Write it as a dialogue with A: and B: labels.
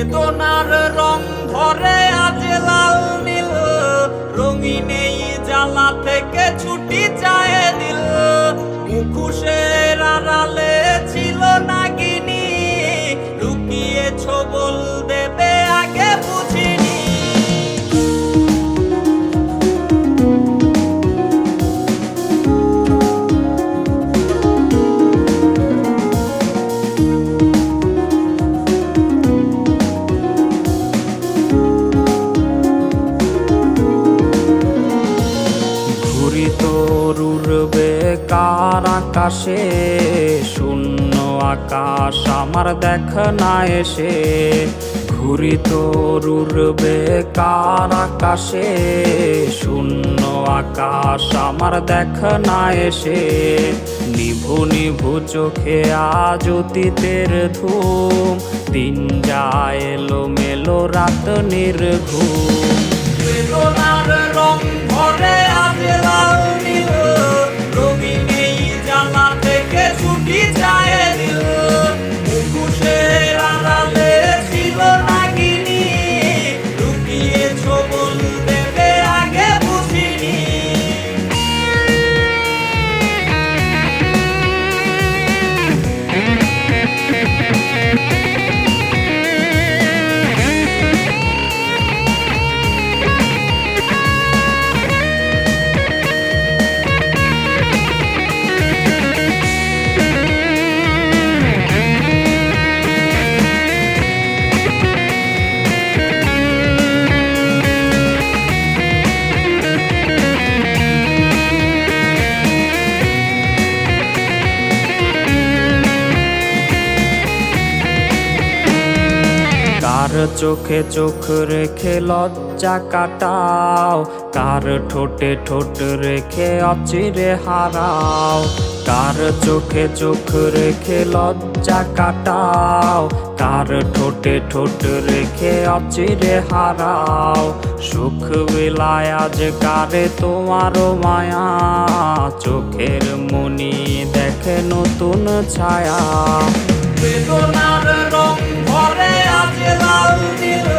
A: বেদনার রং ধরে আজ লাল নীল, রঙিন এই জ্বালা থেকে ছুটি চায় দিল। মুখোশের আড়ালে ছিল নাগিনী, লুকিয়ে ছবল দেবে আগে বুঝিনি। উড়বে কার আকাশে, শূন্য আকাশ আমার দেখ না এসে। ঘুরি তোর উড়বে কার আকাশে, শূন্য আকাশ আমার দেখ না এসে। নিভু নিভু চোখে আজ অতীতের ধুম, দিন যায় এলো মেলো রাত নির্ঘুম। বেদনার রং ধরে আজ লাল নীল, রঙিন এই জ্বালা থেকে ছুটি চায় দিল। মুখোশের আড়ালে ছিল নাগিনী, লুকিয়ে ছবল দেবে আগে বুঝিনি। কার চোখে চোখ রেখে লজ্জা কাটাও, কার ঠোঁটে ঠোঁট রেখে অচিরে হারাও। কার চোখে চোখ রেখে লজ্জা কাটাও, কার ঠোঁটে ঠোঁট রেখে অচিরে হারাও। সুখ বিলায় আজ কারে তোমারও মায়া, চোখের মনি দেখে নতুন ছায়া। বেদনার রং ধরে আজ লাল নীল,